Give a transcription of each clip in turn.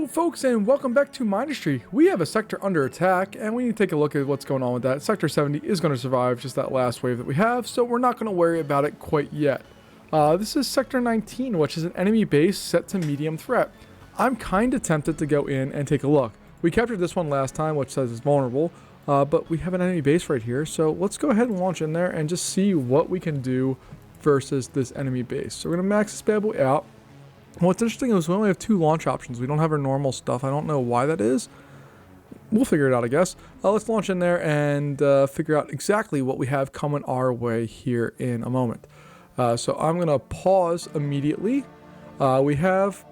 Hello folks and welcome back to Mindustry. We have a sector under attack and we need to take a look at what's going on with that. Sector 70 is going to survive just that last wave that we have, so we're not going to worry about it quite yet. This is Sector 19, which is an enemy base set to medium threat. I'm kind of tempted to go in and take a look. We captured this one last time, which says it's vulnerable, but we have an enemy base right here, so let's go ahead and launch in there and just see what we can do versus this enemy base. So we're going to max this bad boy out. What's interesting is we only have 2 launch options. We don't have our normal stuff. I don't know why that is. We'll figure it out, I guess. Let's launch in there and figure out exactly what we have coming our way here in a moment. So I'm going to pause immediately. We have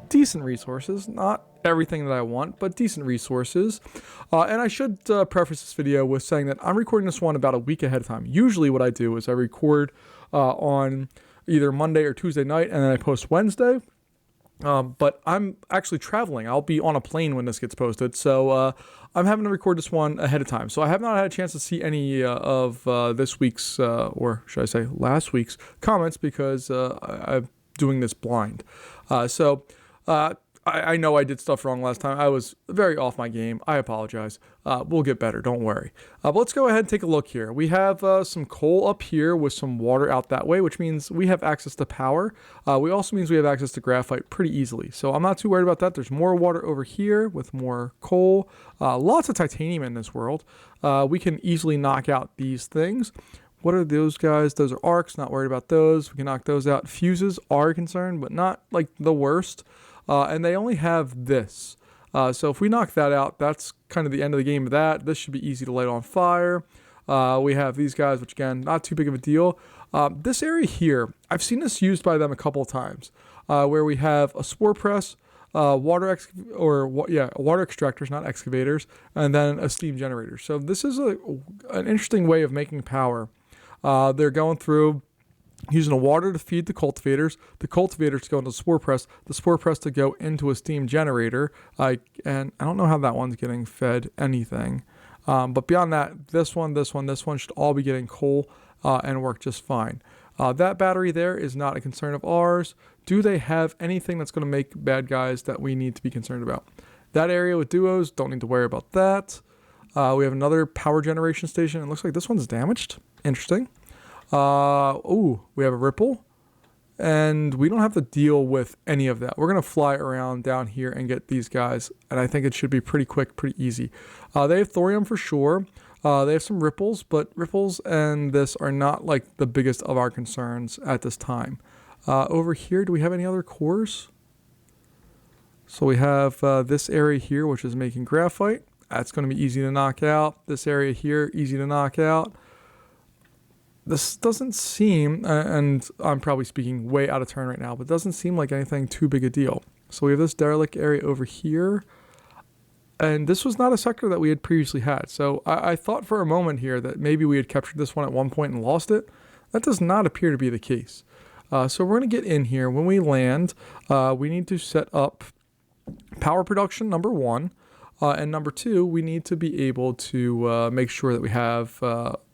decent resources. Not everything that I want, but decent resources. And I should preface this video with saying that I'm recording this one about a week ahead of time. Usually what I do is I record on either Monday or Tuesday night, and then I post Wednesday. But I'm actually traveling. I'll be on a plane when this gets posted, so I'm having to record this one ahead of time. So I have not had a chance to see any of this week's, or should I say last week's, comments because I'm doing this blind. I know I did stuff wrong last time. I was very off my game. I apologize. We'll get better. Don't worry. But let's go ahead and take a look here. We have some coal up here with some water out that way, which means we have access to power. We also means we have access to graphite pretty easily. So I'm not too worried about that. There's more water over here with more coal. Lots of titanium in this world. We can easily knock out these things. What are those guys? Those are arcs. Not worried about those. We can knock those out. Fuses are a concern, but not like the worst. And they only have this. So if we knock that out, that's kind of the end of the game of that. This should be easy to light on fire. We have these guys, which again, not too big of a deal. This area here, I've seen this used by them a couple of times, where we have a spore press, water extractors, not excavators, and then a steam generator. So this is an interesting way of making power. They're going through using the water to feed the cultivators to go into the spore press to go into a steam generator. And I don't know how that one's getting fed anything. But beyond that, this one should all be getting coal and work just fine. That battery there is not a concern of ours. Do they have anything that's going to make bad guys that we need to be concerned about? That area with duos, don't need to worry about that. We have another power generation station. It looks like this one's damaged. Interesting. We have a ripple, and we don't have to deal with any of that. We're going to fly around down here and get these guys, and I think it should be pretty quick, pretty easy. They have thorium for sure. They have some ripples, but ripples and this are not like the biggest of our concerns at this time. Over here, do we have any other cores? So we have this area here, which is making graphite. That's going to be easy to knock out. This area here, easy to knock out. This doesn't seem, and I'm probably speaking way out of turn right now, but it doesn't seem like anything too big a deal. So we have this derelict area over here, and this was not a sector that we had previously had. So I thought for a moment here that maybe we had captured this one at one point and lost it. That does not appear to be the case. So we're going to get in here. When we land, we need to set up power production, number 1. And number 2, we need to be able to make sure that we have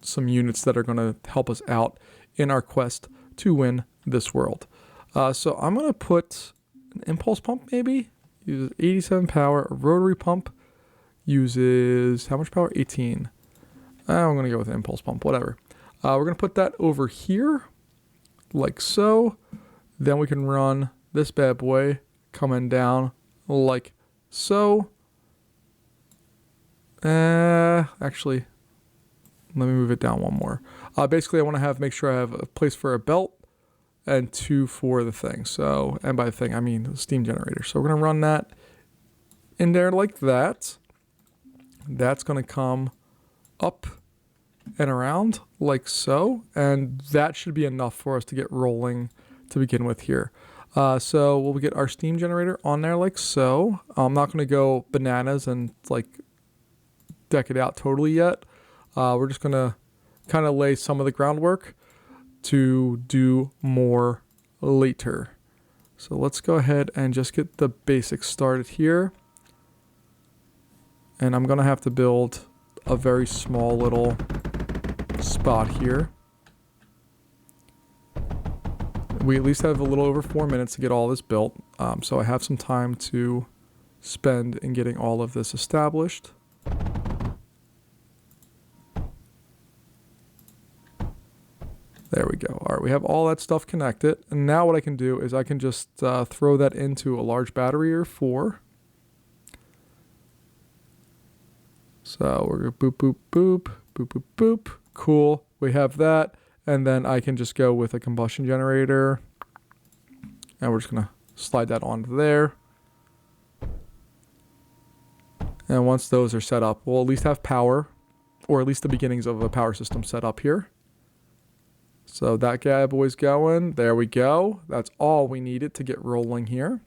some units that are going to help us out in our quest to win this world. So I'm going to put an impulse pump maybe. Uses 87 power. A rotary pump uses how much power? 18. I'm going to go with an impulse pump, whatever. We're going to put that over here like so. Then we can run this bad boy coming down like so. Actually, let me move it down one more. Basically, I want to make sure I have a place for a belt and 2 for the thing. So, and by the thing, I mean the steam generator. So we're going to run that in there like that. That's going to come up and around like so. And that should be enough for us to get rolling to begin with here. So we'll get our steam generator on there like so. I'm not going to go bananas and like deck it out totally yet. We're just going to kind of lay some of the groundwork to do more later. So let's go ahead and just get the basics started here. And I'm going to have to build a very small little spot here. We at least have a little over 4 minutes to get all this built. So I have some time to spend in getting all of this established. There we go. All right, we have all that stuff connected. And now what I can do is I can just throw that into a large battery or 4. So we're going to boop, boop, boop, boop, boop, boop. Cool. We have that. And then I can just go with a combustion generator. And we're just going to slide that onto there. And once those are set up, we'll at least have power, or at least the beginnings of a power system set up here. So that bad boy's going. There we go. That's all we needed to get rolling here.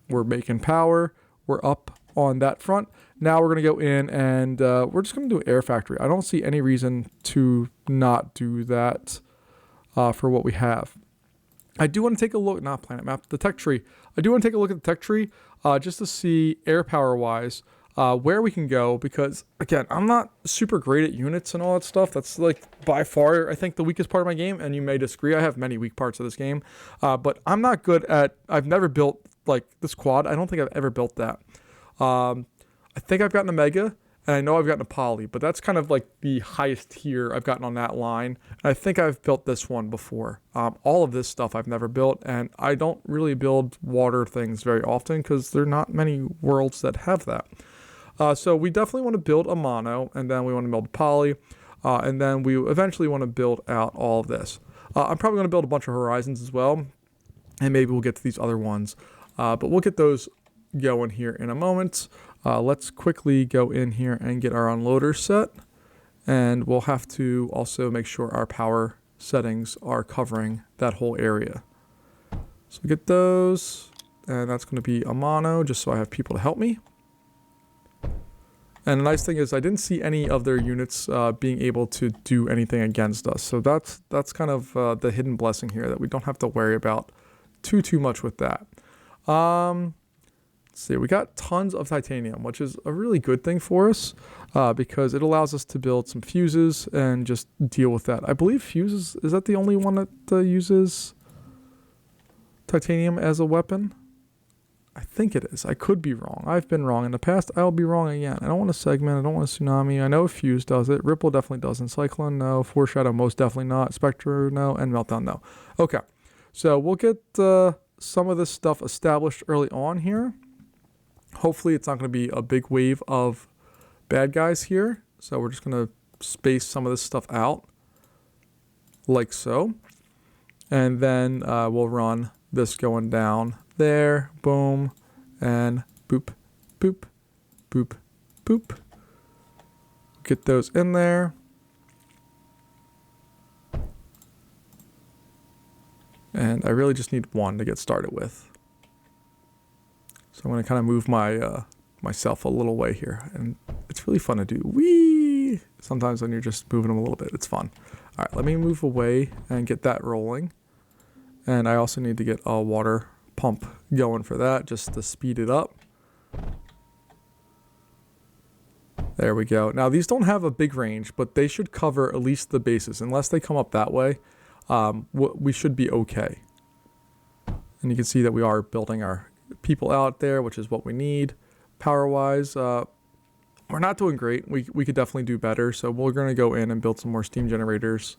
We're making power. We're up on that front. Now we're going to go in and we're just going to do an air factory. I don't see any reason to not do that for what we have. I do want to take a look, not planet map, the tech tree. I do want to take a look at the tech tree just to see air power wise where we can go, because again, I'm not super great at units and all that stuff. That's like by far, I think, the weakest part of my game, and you may disagree. I have many weak parts of this game, but I'm not good at, I've never built like this quad. I don't think I've ever built that. I think I've gotten a mega, and I know I've gotten a poly, but that's kind of like the highest tier I've gotten on that line. And I think I've built this one before. All of this stuff I've never built, and I don't really build water things very often because there are not many worlds that have that. So we definitely want to build a mono, and then we want to build a poly, and then we eventually want to build out all of this. I'm probably going to build a bunch of horizons as well, and maybe we'll get to these other ones. But we'll get those going here in a moment. Let's quickly go in here and get our unloader set, and we'll have to also make sure our power settings are covering that whole area. So we get those, and that's going to be a mono, just so I have people to help me. And the nice thing is I didn't see any of their units being able to do anything against us. So that's kind of the hidden blessing here, that we don't have to worry about too much with that. Let's see, we got tons of titanium, which is a really good thing for us because it allows us to build some fuses and just deal with that. I believe fuses, is that the only one that uses titanium as a weapon? I think it is. I could be wrong. I've been wrong in the past. I'll be wrong again. I don't want a segment. I don't want a tsunami. I know Fuse does it. Ripple definitely doesn't. Cyclone, no. Foreshadow, most definitely not. Spectre, no. And Meltdown, no. Okay. So we'll get some of this stuff established early on here. Hopefully it's not going to be a big wave of bad guys here. So we're just going to space some of this stuff out like so. And then we'll run this going down there, boom, and boop, boop, boop, boop. Get those in there. And I really just need one to get started with. So I'm going to kind of move my myself a little way here. And it's really fun to do. Whee! Sometimes when you're just moving them a little bit, it's fun. All right, let me move away and get that rolling. And I also need to get a water pump going for that, just to speed it up. There we go. Now these don't have a big range, but they should cover at least the bases. Unless they come up that way, we should be okay. And you can see that we are building our people out there, which is what we need. Power wise, we're not doing great. We could definitely do better. So we're going to go in and build some more steam generators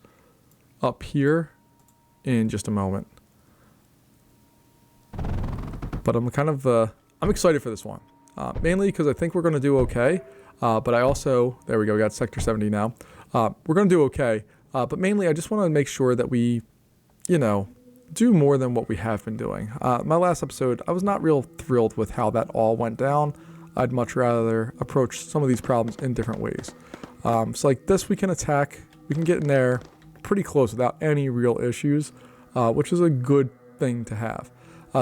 up here in just a moment. But I'm kind of, I'm excited for this one. Mainly because I think we're going to do okay. But I also, there we go, we got Sector 70 now. We're going to do okay. But mainly I just want to make sure that we, you know, do more than what we have been doing. My last episode, I was not real thrilled with how that all went down. I'd much rather approach some of these problems in different ways. So like this, we can attack, we can get in there pretty close without any real issues, which is a good thing to have.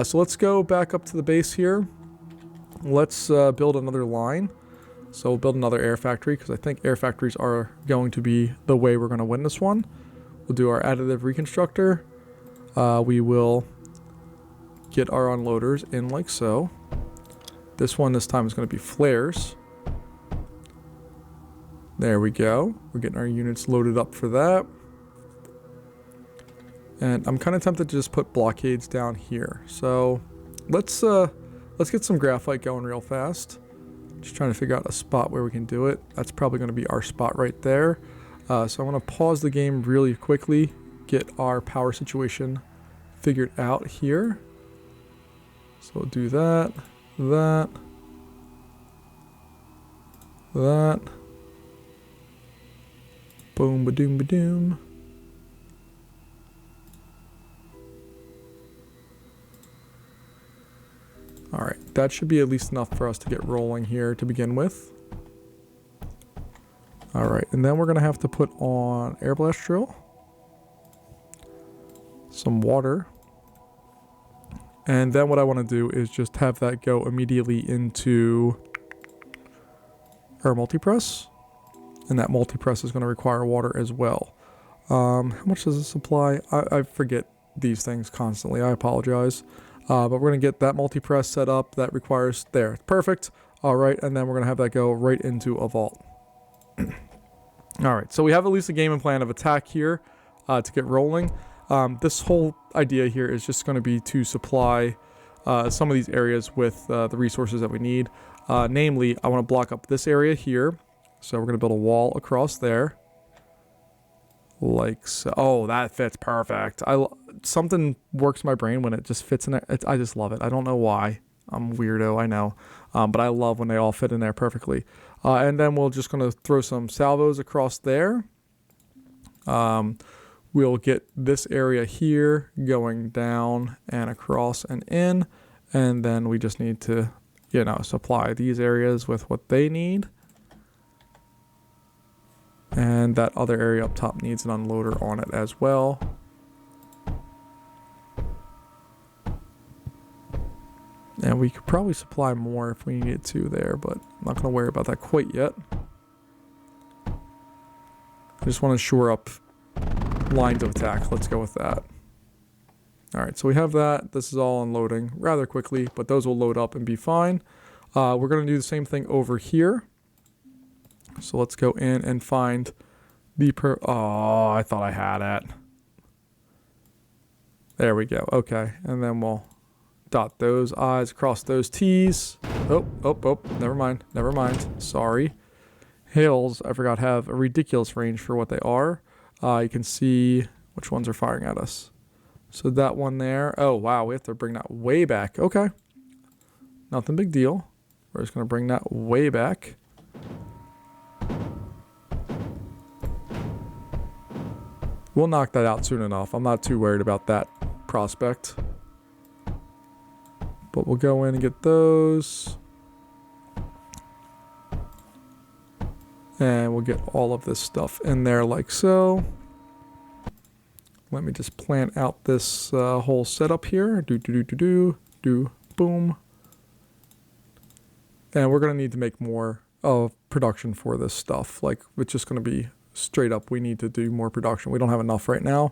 So let's go back up to the base here. Let's build another line. So we'll build another air factory because I think air factories are going to be the way we're going to win this one. We'll do our additive reconstructor. We will get our unloaders in like so. This time is going to be flares. There we go. We're getting our units loaded up for that. And I'm kind of tempted to just put blockades down here. So let's let's get some graphite going real fast. Just trying to figure out a spot where we can do it. That's probably going to be our spot right there. So I'm going to pause the game really quickly, get our power situation figured out here. So we'll do that, that. Boom, ba-doom, ba-doom. All right, that should be at least enough for us to get rolling here to begin with. All right, and then we're gonna have to put on air blast drill, some water, and then what I want to do is just have that go immediately into our multi-press, and that multi-press is going to require water as well. How much does it supply? I forget these things constantly. I apologize. But we're going to get that multi-press set up. That requires, there, perfect. All right, and then we're going to have that go right into a vault. All right, so we have at least a game and plan of attack here to get rolling. This whole idea here is just going to be to supply some of these areas with the resources that we need. Namely, I want to block up this area here. So we're going to build a wall across there. Like so. Oh, that fits perfect. Something works in my brain when it just fits in there. I just love it. I don't know why. I'm a weirdo, I know. But I love when they all fit in there perfectly. And then we're just going to throw some salvos across there. We'll get this area here going down and across and in. And then we just need to, you know, supply these areas with what they need. And that other area up top needs an unloader on it as well. And we could probably supply more if we needed to there, but I'm not going to worry about that quite yet. I just want to shore up lines of attack. Let's go with that. Alright, so we have that. This is all unloading rather quickly, but those will load up and be fine. We're going to do the same thing over here. So let's go in and find the oh, I thought I had it. There we go. Okay, and then we'll dot those I's across those T's. Oh, never mind. Sorry. Hails, I forgot, have a ridiculous range for what they are. You can see which ones are firing at us. So that one there. Oh, wow, we have to bring that way back. Okay. Nothing big deal. We're just going to bring that way back. We'll knock that out soon enough. I'm not too worried about that prospect. But we'll go in and get those. And we'll get all of this stuff in there like so. Let me just plan out this whole setup here. Do, boom. And we're going to need to make more of production for this stuff. Like, it's just going to be straight up, we need to do more production. We don't have enough right now.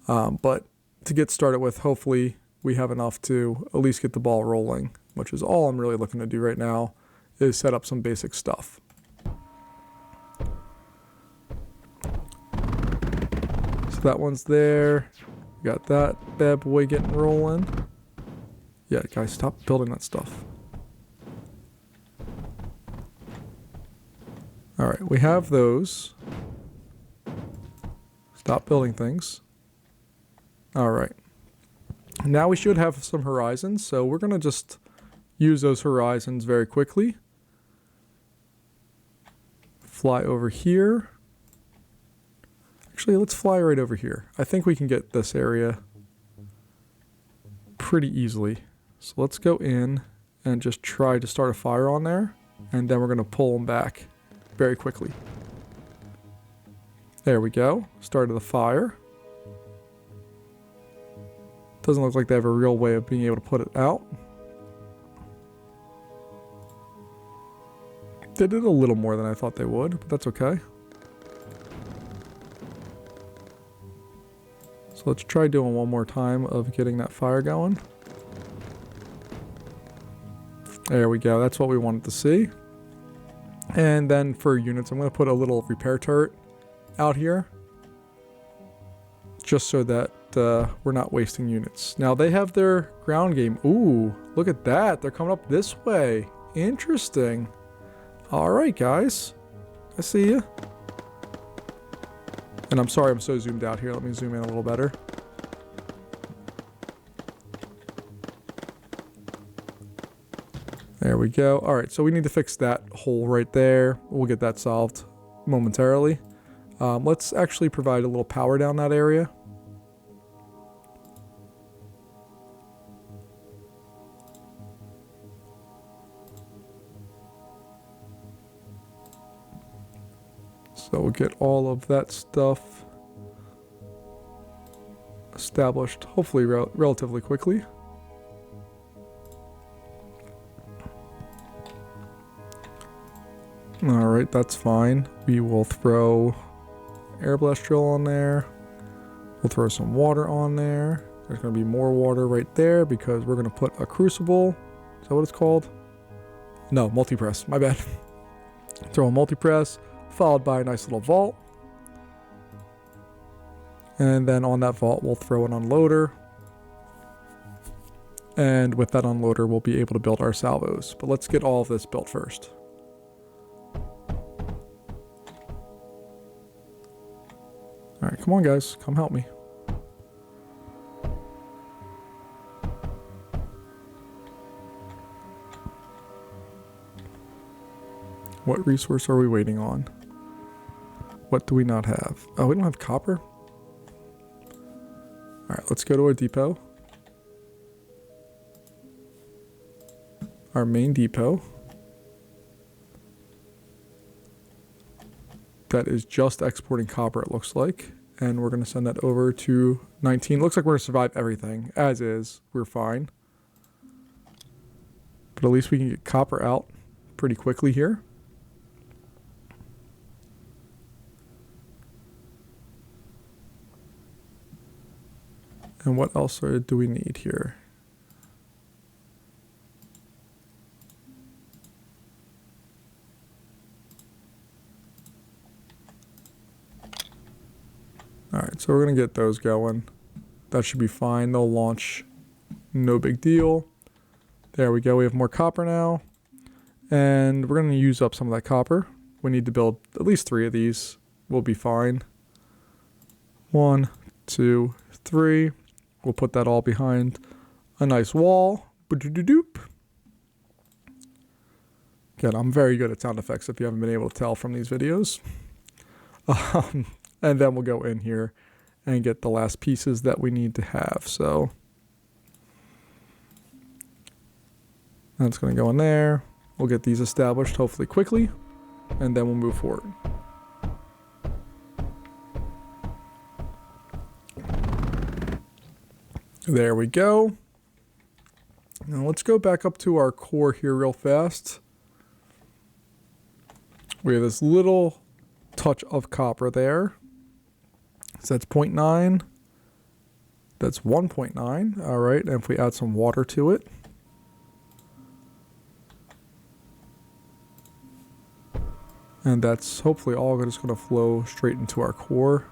But to get started with, hopefully we have enough to at least get the ball rolling, which is all I'm really looking to do right now, is set up some basic stuff. So that one's there. We got that bad boy getting rolling. Yeah, guys, stop building that stuff. All right, we have those. Stop building things. All right. Now we should have some horizons, so we're going to just use those horizons very quickly. Fly over here. Actually, let's fly right over here. I think we can get this area pretty easily. So let's go in and just try to start a fire on there, and then we're going to pull them back very quickly. There we go. Started the fire. Doesn't look like they have a real way of being able to put it out. They did a little more than I thought they would, but that's okay. So let's try doing one more time of getting that fire going. There we go. That's what we wanted to see. And then for units, I'm going to put a little repair turret out here. Just so that we're not wasting units. Now they have their ground game. Ooh, look at that. They're coming up this way. Interesting. All right, guys. I see you. And I'm sorry I'm so zoomed out here. Let me zoom in a little better. There we go. All right, so we need to fix that hole right there. We'll get that solved momentarily. Let's actually provide a little power down that area. So we'll get all of that stuff established, hopefully relatively quickly. Alright, that's fine. We will throw air blast drill on there. We'll throw some water on there. There's going to be more water right there because we're going to put a crucible. Is that what it's called? No, multi-press. My bad. Throw a multi-press, followed by a nice little vault. And then on that vault, we'll throw an unloader. And with that unloader, we'll be able to build our salvos. But let's get all of this built first. Alright, come on guys, come help me. What resource are we waiting on? What do we not have? Oh, we don't have copper? Alright, let's go to our depot. Our main depot. That is just exporting copper, it looks like. And we're going to send that over to 19. Looks like we're going to survive everything. As is. We're fine. But at least we can get copper out pretty quickly here. And what else do we need here? Alright, so we're going to get those going. That should be fine. They'll launch. No big deal. There we go. We have more copper now. And we're going to use up some of that copper. We need to build at least 3 of these. We'll be fine. 1, 2, 3. We'll put that all behind a nice wall. Ba-doop-doop. Again, I'm very good at sound effects if you haven't been able to tell from these videos. And then we'll go in here and get the last pieces that we need to have. So that's going to go in there. We'll get these established hopefully quickly. And then we'll move forward. There we go. Now let's go back up to our core here real fast. We have this little touch of copper there. So that's 0.9. That's 1.9. All right. And if we add some water to it. And that's hopefully all just going to flow straight into our core.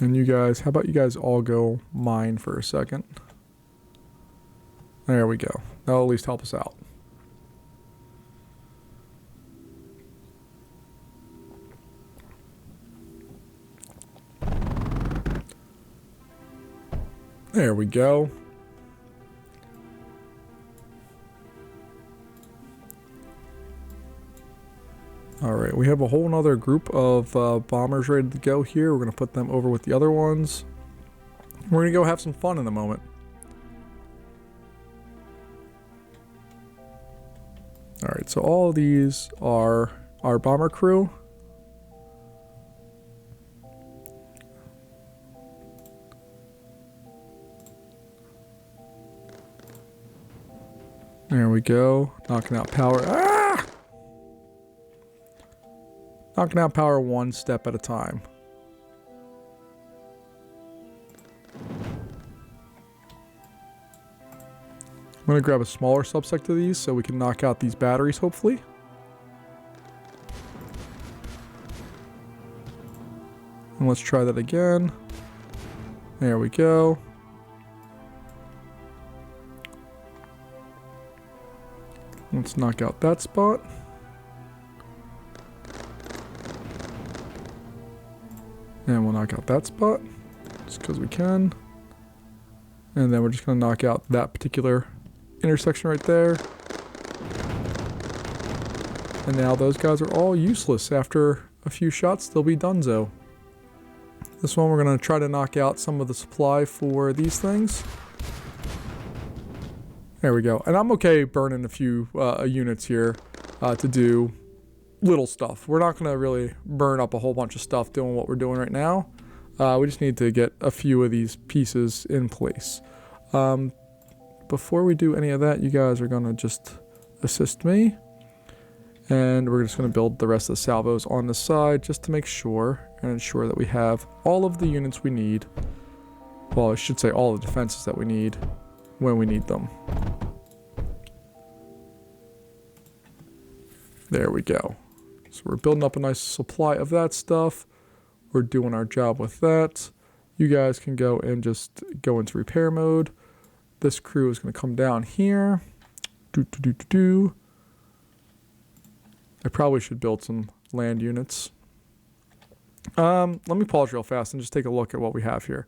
And you guys, how about you guys all go mine for a second? There we go. That'll at least help us out. There we go. Alright, we have a whole nother group of bombers ready to go here. We're going to put them over with the other ones. We're going to go have some fun in a moment. Alright, so all of these are our bomber crew. There we go. Knocking out power. Ah! Knocking out power one step at a time. I'm going to grab a smaller subsect of these so we can knock out these batteries, hopefully. And let's try that again. There we go. Let's knock out that spot. And we'll knock out that spot just because we can. And then we're just going to knock out that particular intersection right there. And now those guys are all useless. After a few shots, they'll be donezo. This one, we're going to try to knock out some of the supply for these things. There we go. And I'm okay burning a few units here to do little stuff. We're not going to really burn up a whole bunch of stuff doing what we're doing right now. We just need to get a few of these pieces in place. Before we do any of that, you guys are going to just assist me. And we're just going to build the rest of the salvos on the side just to make sure and ensure that we have all of the units we need. Well, I should say all the defenses that we need when we need them. There we go. So we're building up a nice supply of that stuff. We're doing our job with that. You guys can go and just go into repair mode. This crew is going to come down here. I probably should build some land units. Let me pause real fast and just take a look at what we have here.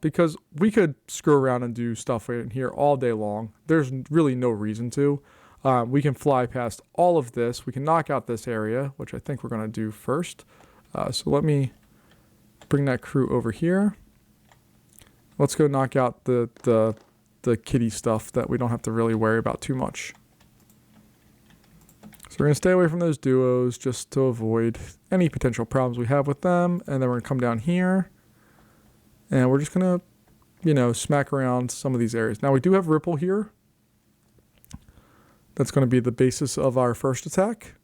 Because we could screw around and do stuff right in here all day long. There's really no reason to. We can fly past all of this. We can knock out this area, which I think we're going to do first. So let me bring that crew over here. Let's go knock out the kitty stuff that we don't have to really worry about too much. So we're going to stay away from those duos just to avoid any potential problems we have with them. And then we're going to come down here. And we're just going to, you know, smack around some of these areas. Now we do have Ripple here. That's going to be the basis of our first attack.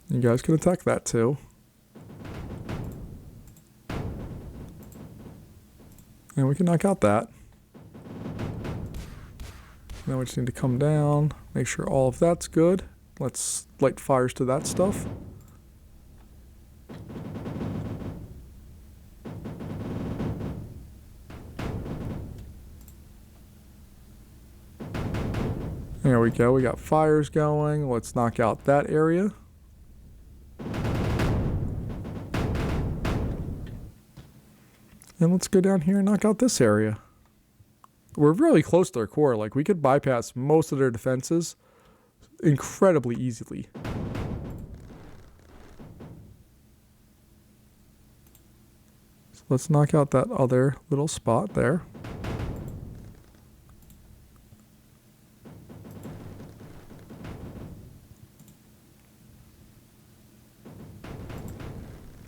You guys can attack that too. And we can knock out that. Now we just need to come down, make sure all of that's good. Let's light fires to that stuff. There we go, we got fires going. Let's knock out that area. And let's go down here and knock out this area. We're really close to their core. Like, we could bypass most of their defenses incredibly easily. So let's knock out that other little spot there.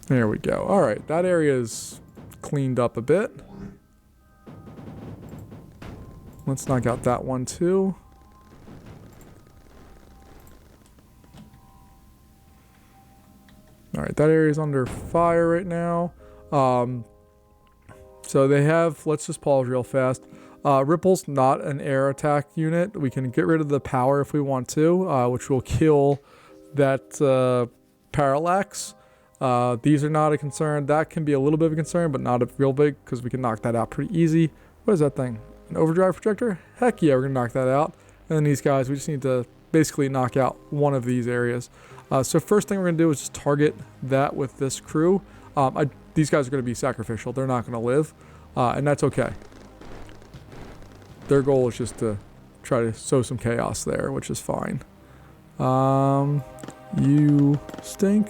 There we go. All right, that area is cleaned up a bit. Let's knock out that one too. All right, that area is under fire right now. So they have, let's just pause real fast. Ripple's not an air attack unit. We can get rid of the power if we want to, which will kill that parallax. These are not a concern. That can be a little bit of a concern, but not a real big, because we can knock that out pretty easy. What is that thing? An overdrive projector? Heck yeah, we're going to knock that out. And then these guys, we just need to basically knock out one of these areas. So first thing we're going to do is just target that with this crew. These guys are going to be sacrificial. They're not going to live. And that's okay. Their goal is just to try to sow some chaos there, which is fine. You stink.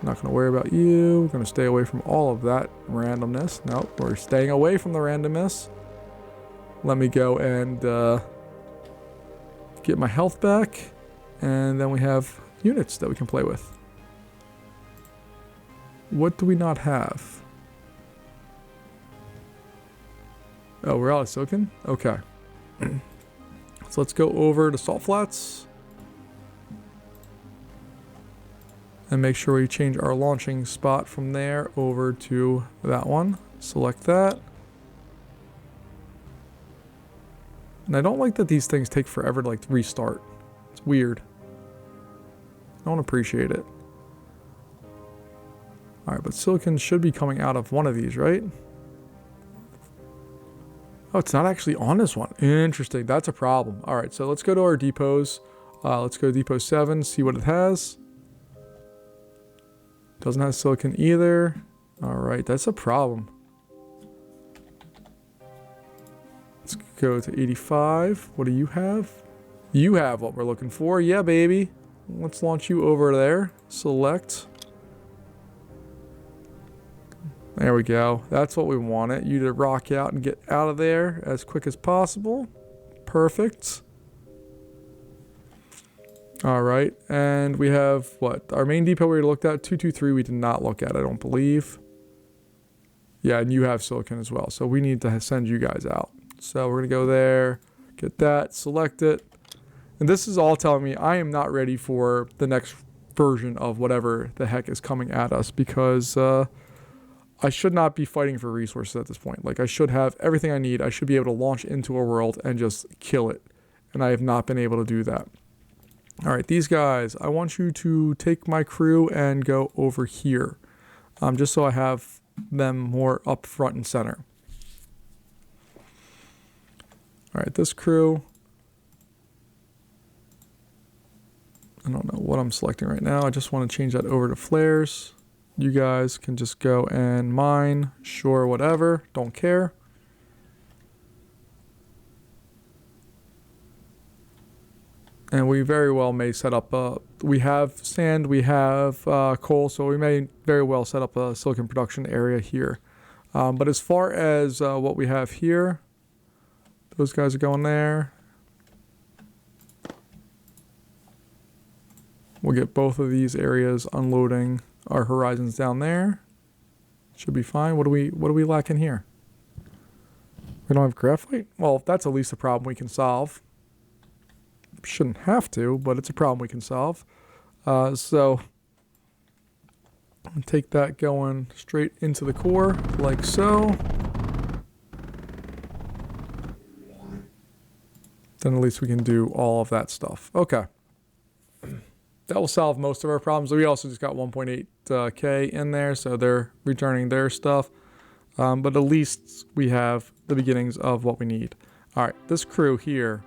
Not going to worry about you. We're going to stay away from all of that randomness. Nope, we're staying away from the randomness. Let me go and get my health back. And then we have units that we can play with. What do we not have? Oh, we're out of silicon? Okay. So let's go over to Salt Flats. And make sure we change our launching spot from there over to that one. Select that. And I don't like that these things take forever to like restart. It's weird. Don't appreciate it. All right, but silicon should be coming out of one of these, right? Oh, it's not actually on this one. Interesting. That's a problem. All right, so let's go to our depots. Let's go to depot 7, see what it has. Doesn't have silicon either. All right, that's a problem. Let's go to 85. What do you have? You have what we're looking for. Yeah, baby. Let's launch you over there. Select. There we go. That's what we wanted. You to rock out and get out of there as quick as possible. Perfect. All right. And we have what? Our main depot we looked at. 223 we did not look at, I don't believe. Yeah, and you have silicon as well. So we need to send you guys out. So we're going to go there. Get that. Select it. And this is all telling me I am not ready for the next version of whatever the heck is coming at us, because I should not be fighting for resources at this point. Like, I should have everything I need. I should be able to launch into a world and just kill it. And I have not been able to do that. All right, these guys, I want you to take my crew and go over here. Just so I have them more up front and center. All right, this crew. I don't know what I'm selecting right now. I just want to change that over to flares. You guys can just go and mine, sure, whatever, don't care. And we very well may set up, we have sand, we have coal, so we may very well set up a silicon production area here. But as far as what we have here, those guys are going there. We'll get both of these areas unloading our horizons down there. Should be fine. What do we lack in here? We don't have graphite? Well, that's at least a problem we can solve. Shouldn't have to, but it's a problem we can solve. So take that going straight into the core, like so. Then at least we can do all of that stuff. Okay. That will solve most of our problems. We also just got 1.8K in there, so they're returning their stuff. But at least we have the beginnings of what we need. All right, this crew here,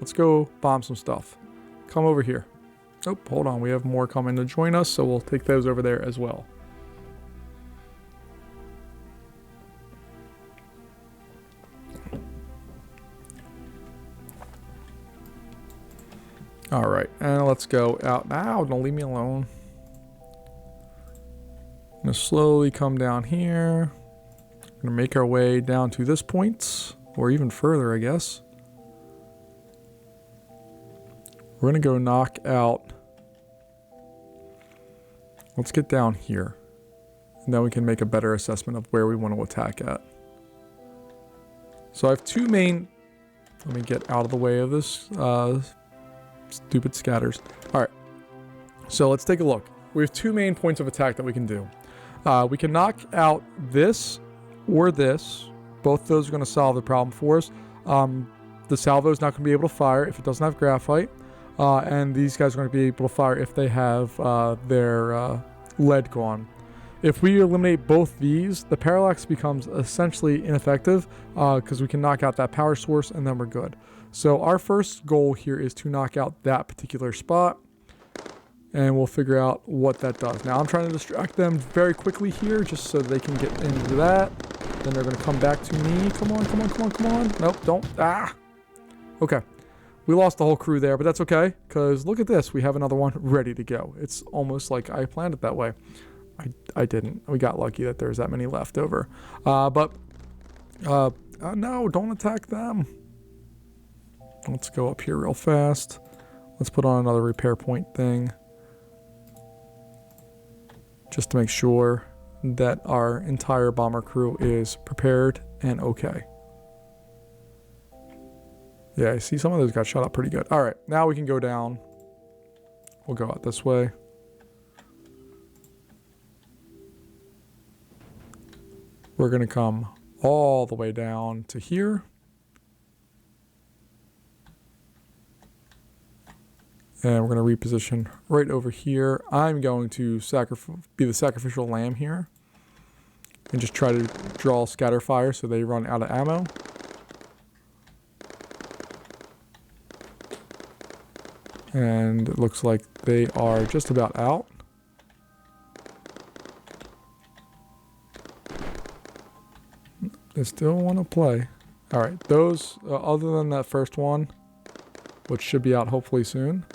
let's go bomb some stuff. Come over here. Oh, hold on. We have more coming to join us, so we'll take those over there as well. All right, and let's go out now. Don't leave me alone. I'm gonna slowly come down here. We're gonna make our way down to this point, or even further, I guess. We're gonna go knock out. Let's get down here, and then we can make a better assessment of where we want to attack at. So I have two main. Let me get out of the way of this. Stupid scatters. All right, so let's take a look. We have two main points of attack that we can do. We can knock out this or this. Both of those are going to solve the problem for us. The salvo is not going to be able to fire if it doesn't have graphite, and these guys are going to be able to fire if they have their lead gone. If we eliminate both these, the parallax becomes essentially ineffective because we can knock out that power source and then we're good. So our first goal here is to knock out that particular spot, and we'll figure out what that does. Now I'm trying to distract them very quickly here just so they can get into that. Then they're going to come back to me. Come on, come on, come on, come on. Nope, don't. Ah! Okay. We lost the whole crew there, but that's okay, because look at this. We have another one ready to go. It's almost like I planned it that way. I didn't. We got lucky that there's that many left over. No, don't attack them. Let's go up here real fast. Let's put on another repair point thing, just to make sure that our entire bomber crew is prepared and okay. Yeah, I see some of those got shot up pretty good. All right, now we can go down. We'll go out this way. We're going to come all the way down to here. And we're going to reposition right over here. I'm going to be the sacrificial lamb here. And just try to draw scatter fire so they run out of ammo. And it looks like they are just about out. They still want to play. Alright, those, other than that first one, which should be out hopefully soon.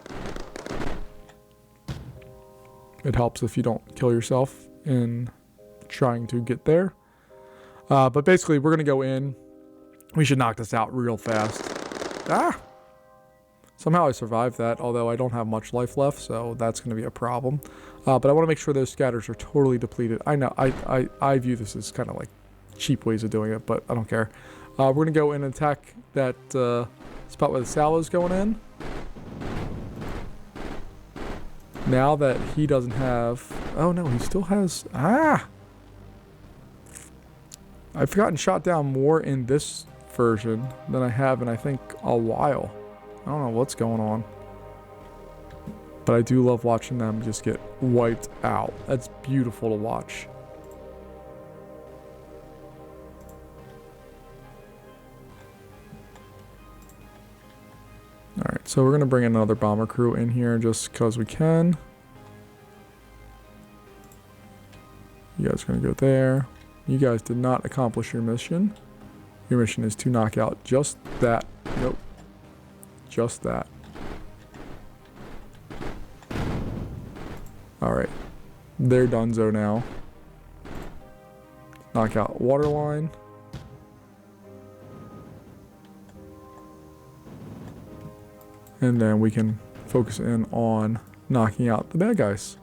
It helps if you don't kill yourself in trying to get there. But basically, we're going to go in. We should knock this out real fast. Ah! Somehow I survived that, although I don't have much life left, so that's going to be a problem. But I want to make sure those scatters are totally depleted. I know, I view this as kind of like cheap ways of doing it, but I don't care. We're going to go in and attack that spot where the salvo's going in. Now that he doesn't have... Oh no, he still has... Ah! I've gotten shot down more in this version than I have in, I think, a while. I don't know what's going on. But I do love watching them just get wiped out. That's beautiful to watch. Alright, so we're going to bring another bomber crew in here just because we can. You guys are going to go there. You guys did not accomplish your mission. Your mission is to knock out just that. Nope. Just that. Alright. They're donezo now. Knock out water line. And then we can focus in on knocking out the bad guys.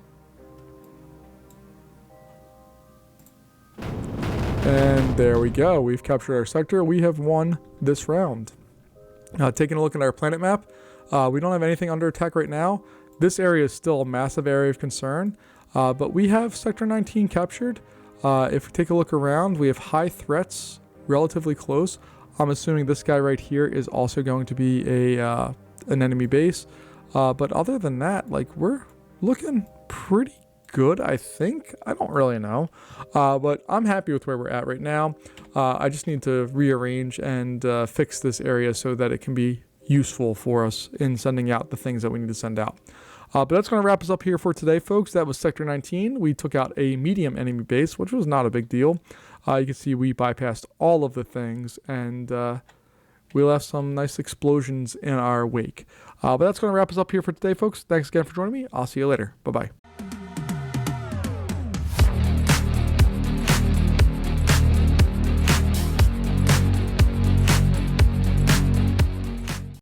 And there we go. We've captured our sector. We have won this round. Taking a look at our planet map, we don't have anything under attack right now. This area is still a massive area of concern, but we have Sector 19 captured. If we take a look around, we have high threats relatively close. I'm assuming this guy right here is also going to be an enemy base. But other than that, like, we're looking pretty good, I think. I don't really know. But I'm happy with where we're at right now. I just need to rearrange and fix this area so that it can be useful for us in sending out the things that we need to send out. But that's going to wrap us up here for today, folks. That was Sector 19. We took out a medium enemy base, which was not a big deal. You can see we bypassed all of the things, and we left some nice explosions in our wake. But that's going to wrap us up here for today, folks. Thanks again for joining me. I'll see you later. Bye-bye.